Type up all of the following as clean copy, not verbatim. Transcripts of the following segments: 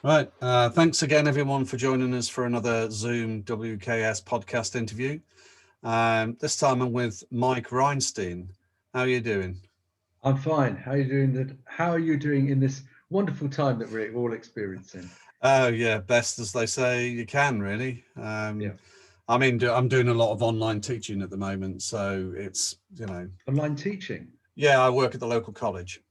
Right. Thanks again, everyone, for joining us for another Zoom WKS podcast interview. This time I'm with Mike Reinstein. How are you doing? I'm fine. How are you doing? How are you doing in this wonderful time that we're all experiencing? Oh, yeah, best as they say you can, really. Yeah, I'm doing a lot of online teaching at the moment, so it's. online teaching. Yeah, I work at the local college,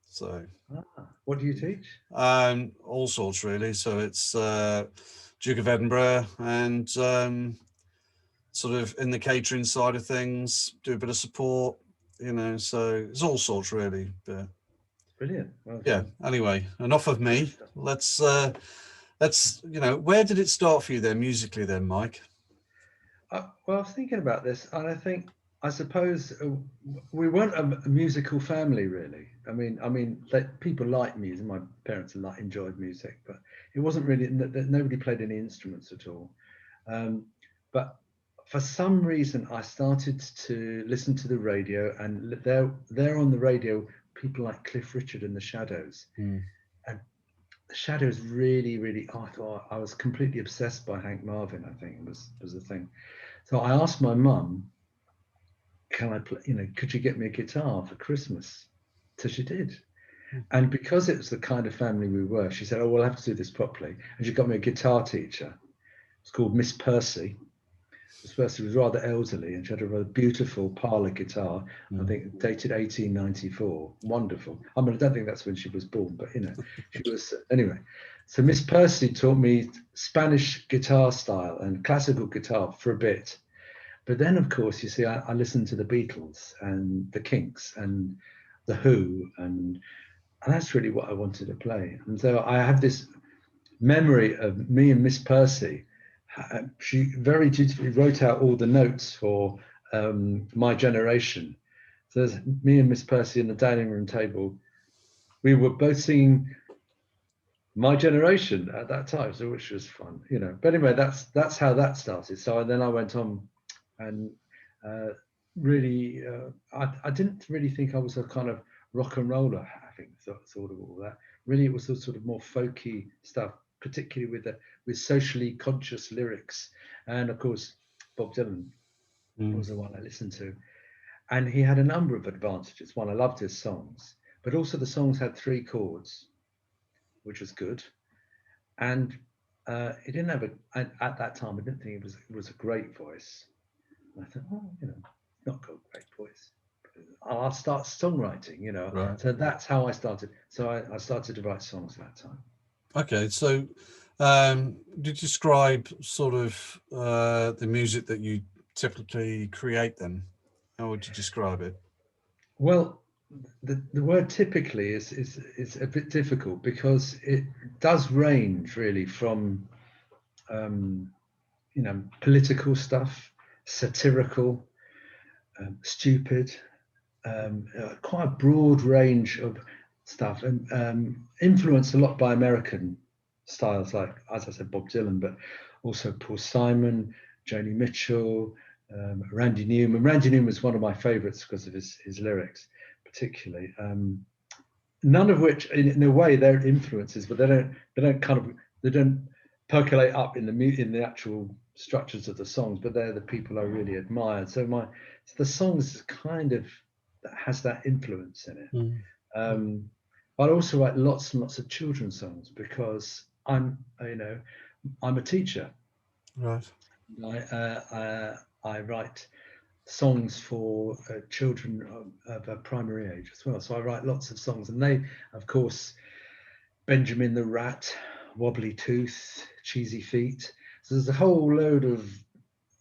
so What do you teach? all sorts really. So it's Duke of Edinburgh and sort of in the catering side of things, do a bit of support, so it's all sorts really. But Brilliant. Well yeah, done. anyway, enough of Good me. stuff. Let's where did it start for you then musically then, Mike? Well, I was thinking about this, and I suppose we weren't a musical family, really. Like, people like music. My parents enjoyed music, but it wasn't really that nobody played any instruments at all. Um, but for some reason, I started to listen to the radio, and there on the radio, people like Cliff Richard and the Shadows. Hmm. And the Shadows really, I thought I was completely obsessed by Hank Marvin. I think was the thing. So I asked my mum, "Can I play? Could you get me a guitar for Christmas?" So she did. And because it was the kind of family we were, she said, "Oh, we'll have to do this properly." And she got me a guitar teacher. It's called Miss Percy. This person was rather elderly, and she had a rather beautiful parlor guitar. I Hmm. think dated 1894. Wonderful. I mean, I don't think that's when she was born, but she was anyway. So Miss Percy taught me Spanish guitar style and classical guitar for a bit. But then, of course, you see, I listened to the Beatles and the Kinks and the Who, and that's really what I wanted to play. And so I have this memory of me and Miss Percy. She very dutifully wrote out all the notes for my generation. So there's me and Miss Percy in the dining room table. We were both singing my generation at that time, so which was fun. But anyway, that's how that started. So then I went on, and uh, really, I didn't really think I was a kind of rock and roller, having thought of all that. Really, it was sort of more folky stuff, particularly with socially conscious lyrics, and of course, Bob Dylan Hmm. was the one I listened to, and he had a number of advantages. One, I loved his songs, but also the songs had three chords, which was good, and he didn't have at that time. I didn't think it was a great voice. And I thought, oh, not got a great voice. I'll start songwriting. Right. So that's how I started. So I started to write songs at that time. Okay, so you describe sort of the music that you typically create then? How would you describe it? Well, the word typically is a bit difficult because it does range really from political stuff, satirical, stupid, quite a broad range of stuff, and influenced a lot by American styles, like, as I said, Bob Dylan, but also Paul Simon, Joni Mitchell, Randy Newman. Randy Newman was one of my favourites because of his lyrics, particularly. None of which, in a way, they're influences, but they don't percolate up in the actual structures of the songs. But they're the people I really admired. So the songs kind of that has that influence in it. Mm. Um, but I also write lots and lots of children's songs because I'm a teacher. Right. I write songs for children of a primary age as well. So I write lots of songs, and they, of course, Benjamin the Rat, Wobbly Tooth, Cheesy Feet. So there's a whole load of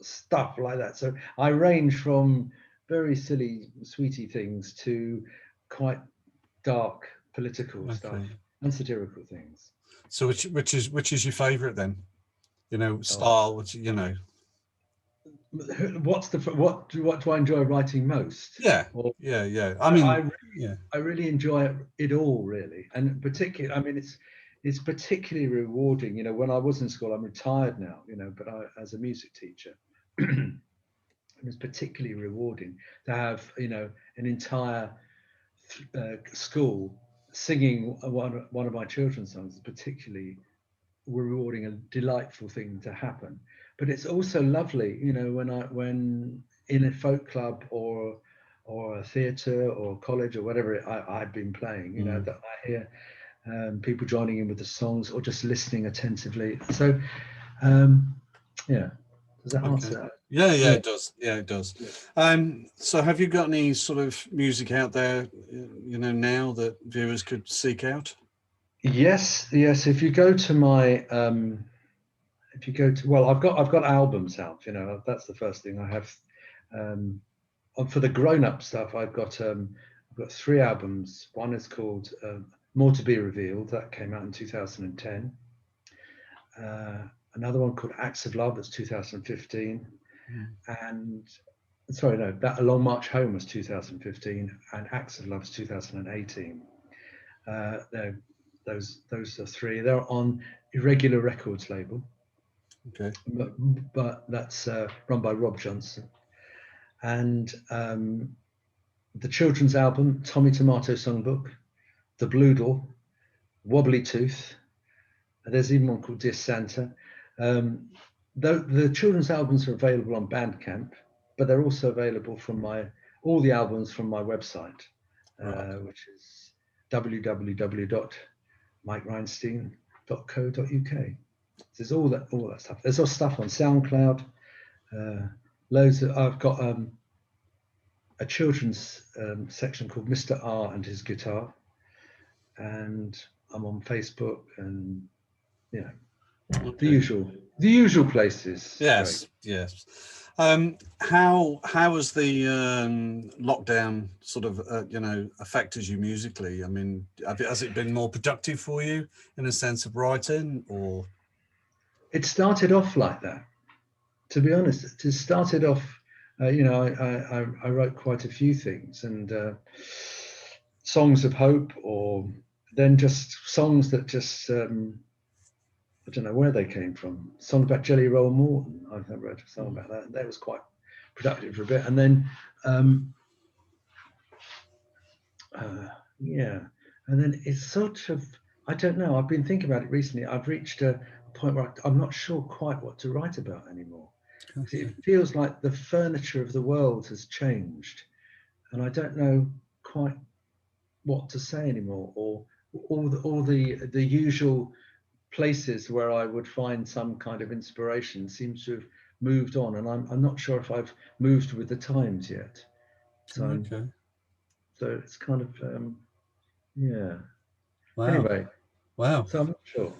stuff like that. So I range from very silly, sweetie things to quite dark political stuff Okay. and satirical things. So which is your favourite then? Oh, Style. Which. what do I enjoy writing most? Yeah. Or Yeah. Yeah. I I, I mean. really Yeah. I really enjoy it all, really, and particularly, I mean, it's particularly rewarding. When I was in school, I'm retired now. But as a music teacher, it was particularly rewarding to have an entire school singing one of my children's songs. Particularly rewarding, a delightful thing to happen. But it's also lovely, you know, when in a folk club or a theatre or college or whatever I've been playing, you know, that I hear people joining in with the songs or just listening attentively. So, yeah, does that Okay. answer that? Yeah, yeah, Yeah. it does. Yeah, it does. Yeah. So have you got any sort of music out there, you know, now that viewers could seek out? Yes, yes. If you go to my, if you go to, well, I've got albums out. You know, that's the first thing I have. Um, for the grown-up stuff, I've got three albums. One is called More to Be Revealed. That came out in 2010. Another one called Acts of Love. That's 2015. Mm. And sorry, no, that A Long March Home was 2015, and Acts of Love was 2018. Those are three. They're on Irregular Records label, Okay. but that's run by Rob Johnson. And the children's album, Tommy Tomato Songbook, The Blue Door, Wobbly Tooth. There's even one called Dear Santa. The children's albums are available on Bandcamp, but they're also available from all the albums from my website, Right. which is www.mikereinstein.co.uk. There's all that stuff. There's also stuff on SoundCloud. Loads. I've got a children's section called Mr. R and His Guitar, and I'm on Facebook, and you know, the Okay. usual places. Great. Yes, yes. How has the lockdown sort of you know, affected you musically? I mean, has it been more productive for you in a sense of writing, or? It started off like that. To be honest, it started off. You know, I wrote quite a few things, and songs of hope, or then just songs that just I don't know where they came from. A song about Jelly Roll Morton. I wrote a song about that. And that was quite productive for a bit, and then yeah, and then it's sort of, I don't know. I've been thinking about it recently. I've reached a point where I'm not sure quite what to write about anymore. Okay. It feels like the furniture of the world has changed, and I don't know quite what to say anymore, or all the usual places where I would find some kind of inspiration seems to have moved on, and I'm not sure if I've moved with the times yet. So Okay. so it's kind of yeah. Wow. Anyway, Wow. so I'm not sure.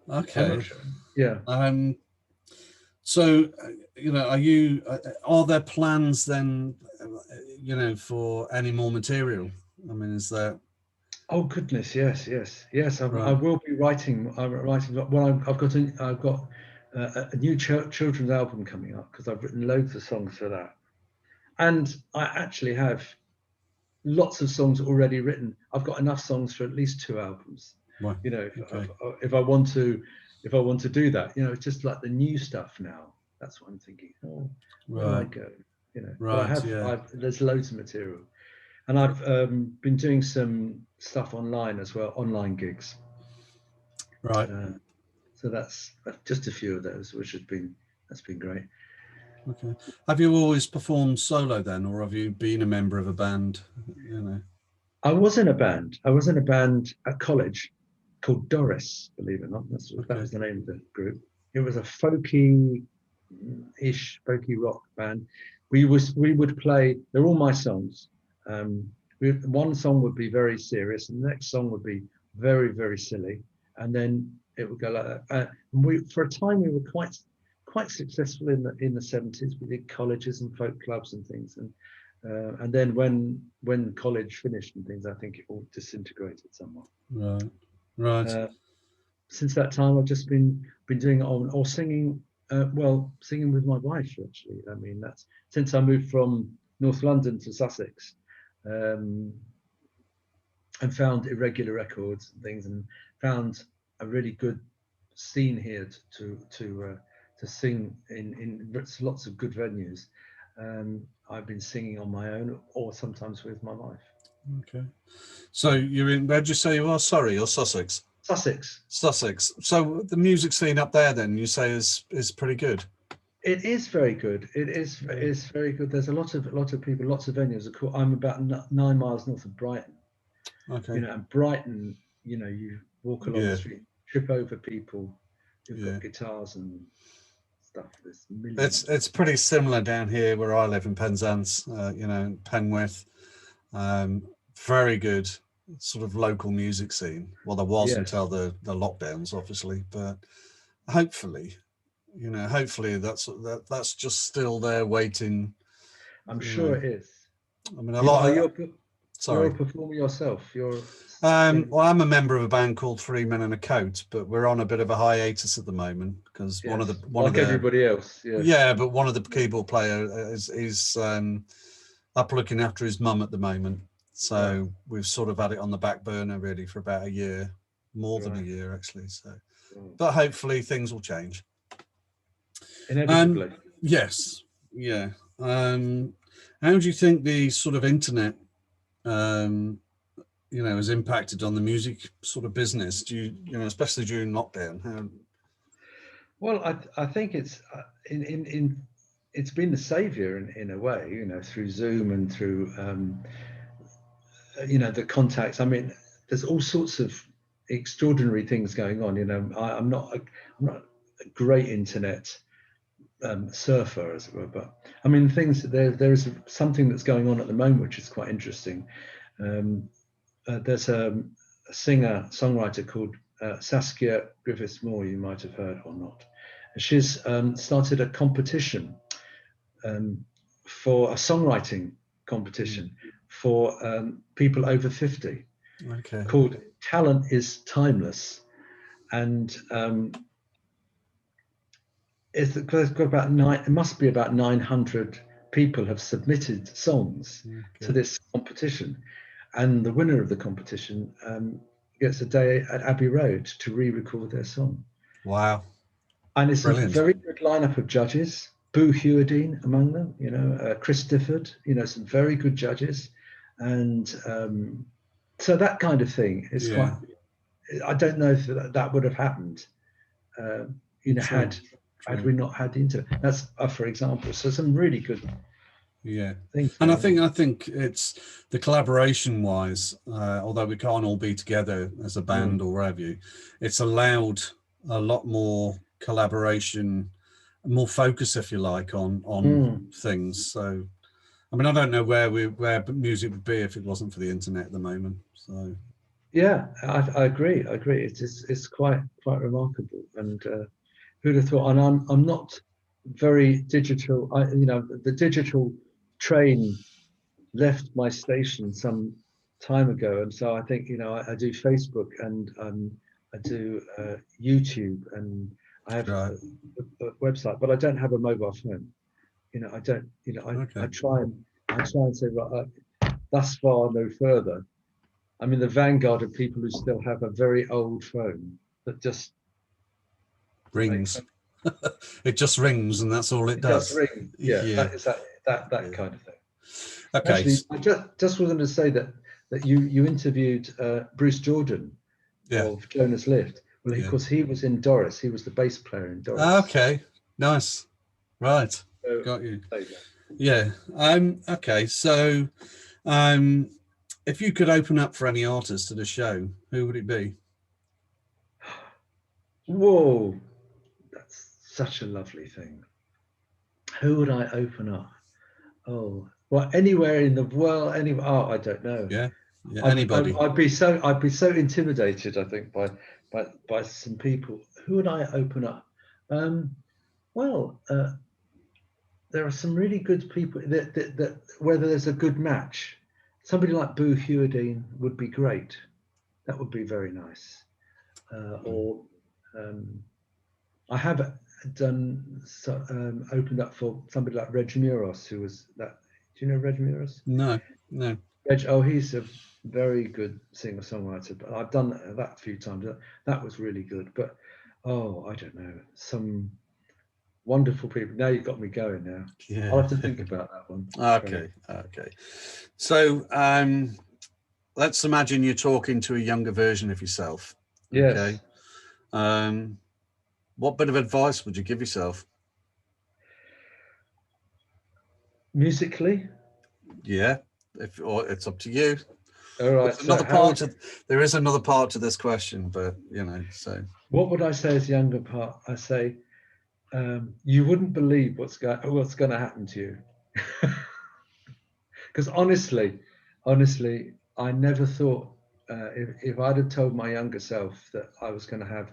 I'm not Okay. sure. Yeah. Um. So, you know, are there plans then, you know, for any more material? I mean, is there? Oh goodness, yes, yes, yes. I Right. will be writing. I'm writing. Well, I've got a new children's album coming up because I've written loads of songs for that, and I actually have lots of songs already written. I've got enough songs for at least two albums. Well, You know, okay. if I want to do that, you know, it's just like the new stuff now. That's what I'm thinking. Oh, where do I Right. go? You know, but Right. Yeah. there's loads of material, and I've been doing some stuff online as well, online gigs. Right. Uh, so that's just a few of those, which that's been great. Okay. Have you always performed solo then, or have you been a member of a band? You know. I was in a band. I was in a band at college called Doris, believe it or not. That Okay. was the name of the group. It was a folky-ish, folky rock band. We would play. They're all my songs. One song would be very serious, and the next song would be very very silly, and then it would go like that. For a time we were quite successful in the 70s. We did colleges and folk clubs and things, and then when college finished and things, I think it all disintegrated somewhat. Right. Right. Uh, since that time, I've just been doing it on or singing. Singing with my wife actually. I mean, that's since I moved from North London to Sussex, um, and found Irregular Records and things, and found a really good scene here to sing in lots of good venues. I've been singing on my own or sometimes with my wife. Okay. So you're in, where'd you say you are? Sorry, you're Sussex. Sussex. Sussex. So the music scene up there, then you say is pretty good. It is very good. It's very good. There's a lot of people, lots of venues. Of course, I'm about 9 miles north of Brighton. Okay. You know, and Brighton, you know, you walk along the street, trip over people who've got guitars and stuff. There's millions. It's pretty similar down here where I live in Penzance, you know, Penwith. Very good sort of local music scene. Well, there was until the lockdowns, obviously, but hopefully, you know, hopefully that's just still there waiting. I'm sure it is. I mean, a lot. You're a performer yourself. Well, I'm a member of a band called Three Men in a Coat, but we're on a bit of a hiatus at the moment because one of everybody else. Yeah, but one of the keyboard player is up looking after his mum at the moment. So we've sort of had it on the back burner really for about a year, more than a year actually. So, but hopefully things will change. Inevitably. Yes. Yeah. How do you think the sort of internet, you know, has impacted on the music sort of business? Do you know, especially during lockdown? Well, I think it's it's been the savior in a way, you know, through Zoom and through you know, the contacts. I mean, there's all sorts of extraordinary things going on. You know, I'm not a great internet surfer, as it were, but I mean, there is something that's going on at the moment which is quite interesting. There's a singer songwriter called Saskia Griffiths Moore. You might have heard or not. She's started a competition for a songwriting competition for people over 50, called Talent is Timeless, and it's got about it must be about 900 people have submitted songs to this competition, and the winner of the competition gets a day at Abbey Road to re-record their song. Wow. And it's a very good lineup of judges. Boo Hewerdine among them, you know, Chris Difford, you know, some very good judges. And so that kind of thing is quite, I don't know if that would have happened, you know, had we not had the internet. That's for example. So some really good things. And I think it's the collaboration wise, although we can't all be together as a band or whatever you, it's allowed a lot more collaboration, more focus, if you like, on things. So I mean, I don't know where music would be if it wasn't for the internet at the moment. So yeah, I agree. It's quite remarkable. And who'd have thought? And I'm not very digital. You know, the digital train left my station some time ago, and so I think, you know, I do Facebook and I do YouTube, and I have a website, but I don't have a mobile phone. You know, I don't. You know, I try and say, right, thus far, no further. I'm in the vanguard of people who still have a very old phone that just rings. It just rings, and that's all it does. Just ring. Yeah. That kind of thing. Okay. Actually, I just was going to say that you interviewed Bruce Jordan of Jonas Lift. Well, of course, he was in Doris. He was the bass player in Doris. Okay, nice. Right, so, got you. Yeah. Okay. So, if you could open up for any artist at a show, who would it be? Whoa, that's such a lovely thing. Who would I open up? Oh, well, anywhere in the world, anywhere. Oh, I don't know. Yeah, anybody. I'd be so intimidated, I think, by some people. Who would I open up? Well, there are some really good people that whether there's a good match. Somebody like Boo Hewerdine would be great. That would be very nice. I have done opened up for somebody like Reg Muros, who was that. Do you know Reg Muros? No. Reg, he's a very good singer-songwriter. But I've done that a few times. That was really good. But I don't know, some wonderful people. Now you've got me going. Now I'll have to think about that one. Okay. So let's imagine you're talking to a younger version of yourself. Yes. Okay. What bit of advice would you give yourself? Musically. Yeah, if or it's up to you. All right. There's So another how? part of there is another part to this question, but so What would I say as younger part? I say, you wouldn't believe what's going to happen to you. Because honestly, I never thought if I'd have told my younger self that I was going to have,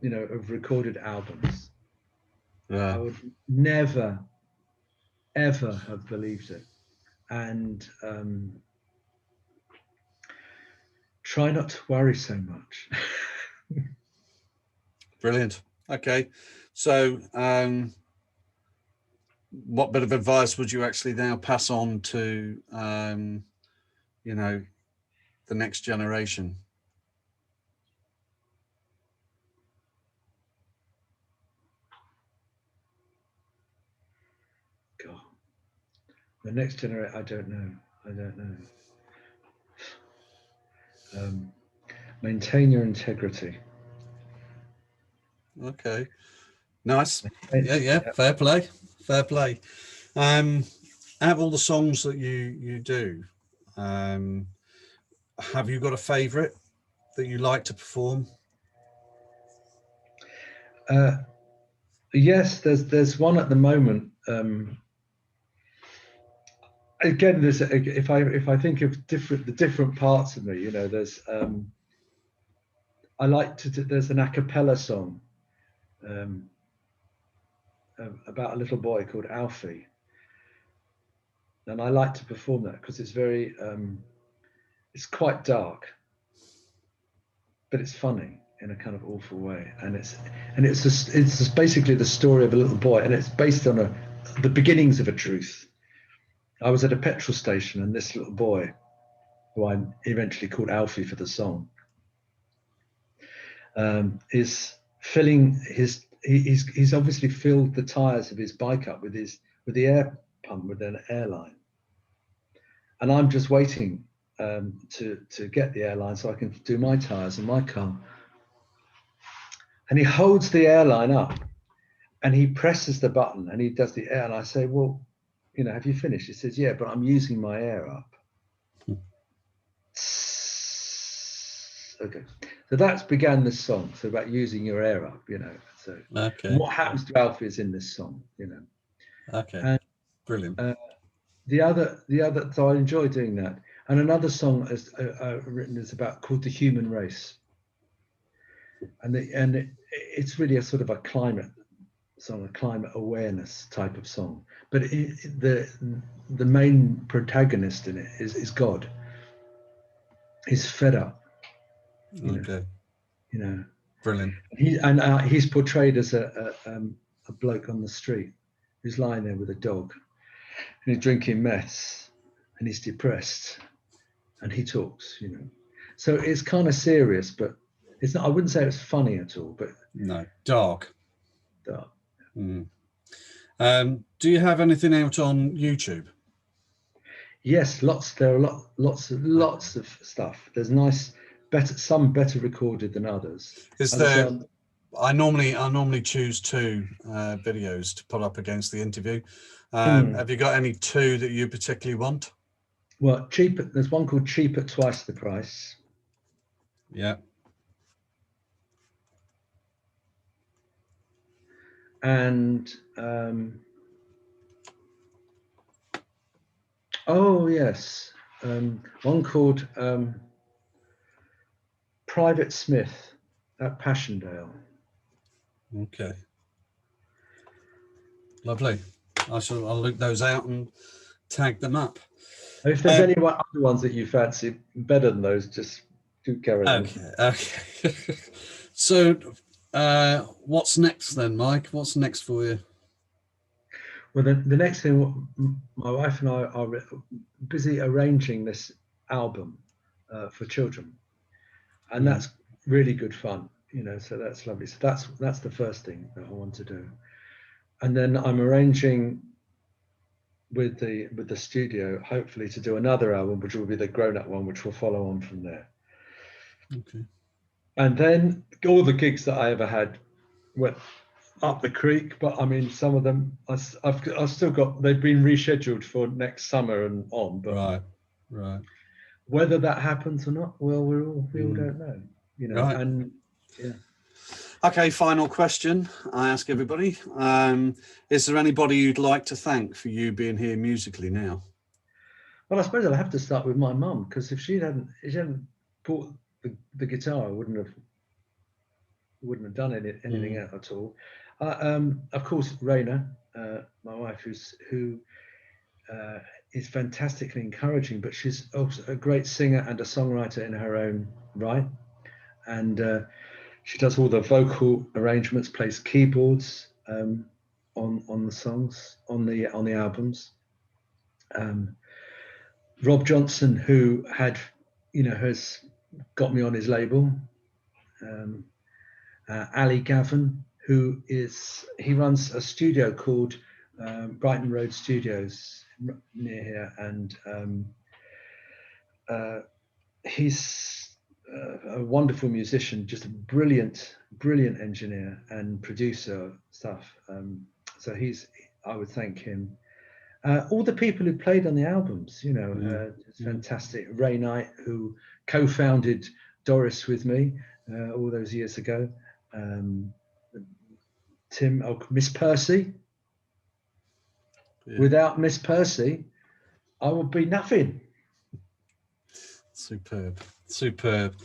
of recorded albums, I yeah, would never ever have believed it. And try not to worry so much. brilliant. Okay, so what bit of advice would you actually now pass on to you know the next generation? God, the next generation, I don't know. I don't know. Maintain your integrity. Okay, nice. Maintain- Yeah, yeah. fair play, fair play. Um, Out of all the songs that you do, um, have you got a favourite that you like to perform? Uh, yes, there's one at the moment. Again, if I think of the different parts of me, there's I like to there's an a cappella song um, about a little boy called Alfie, and I like to perform that because it's quite dark, but it's funny in a kind of awful way, and it's just basically the story of a little boy, and it's based on the beginnings of a truth. I was at a petrol station, and this little boy, who I eventually called Alfie for the song, is filling he's obviously filled the tires of his bike up with the air pump with an airline, and I'm just waiting to get the airline so I can do my tires in my car. And he holds the airline up and he presses the button and he does the air. And I say, well, have you finished? He says, yeah, but I'm using my air up. Okay. So that's began this song. So about using your air up, So and Okay, what happens to Alfie is in this song. okay, And brilliant. the other, so I enjoy doing that. And another song is written is about called The Human Race. It's really a sort of a climate song, a climate awareness type of song. But the main protagonist in it is God. He's fed up, you know, Okay, you know. brilliant. He's portrayed as a bloke on the street who's lying there with a dog and he's drinking mess and he's depressed and he talks. So it's kind of serious, but it's not. I wouldn't say it's funny at all, but No, dark. uh, Mm. Do you have anything out on YouTube? yes, lots. There are Okay. lots of stuff. There's some better recorded than others. Is As I there? say, I normally choose two videos to put up against the interview. hmm, Have you got any two that you particularly want? well, cheap. There's one called Cheap at Twice the Price, Yeah. and oh yes, one called Private Smith at Passchendaele. Okay. Lovely. I'll look those out and tag them up. If there's any other ones that you fancy better than those, just do carry on. Okay. Okay. So, what's next then, Mike? What's next for you? Well, the next thing, my wife and I are busy arranging this album for children, and Mm. that's really good fun. So that's lovely. So that's the first thing that I want to do, and then I'm arranging with the studio, hopefully, to do another album, which will be the grown-up one, which will follow on from there. Okay. And then all the gigs that I ever had went up the creek, but I mean, some of them I've still got. They've been rescheduled for next summer and on, but Right. whether that happens or not, well, we all don't know, Right. And yeah. Okay, final question I ask everybody. Is there anybody you'd like to thank for you being here musically now? Well, I suppose I'll have to start with my mum, because if she hadn't bought the guitar, I wouldn't have done anything at all. Of course, Raina, my wife, who is fantastically encouraging, but she's also a great singer and a songwriter in her own right, and she does all the vocal arrangements, plays keyboards on the songs on the albums. Rob Johnson, who has got me on his label. Ali Gavin, he runs a studio called Brighton Road Studios near here, and he's a wonderful musician, just a brilliant engineer and producer stuff. So I would thank him. All the people who played on the albums, it's fantastic. Ray Knight, who co-founded Doris with me all those years ago. Miss Percy. Yeah. Without Miss Percy, I would be nothing. Superb.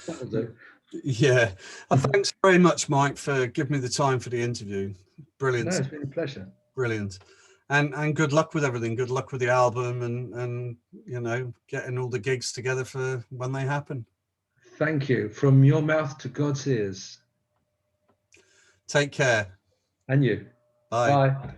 That'll do. Yeah. Thanks very much, Mike, for giving me the time for the interview. Brilliant. No, it's been a pleasure. Brilliant. And good luck with everything. Good luck with the album and getting all the gigs together for when they happen. Thank you. From your mouth to God's ears. Take care. And you. Bye. Bye.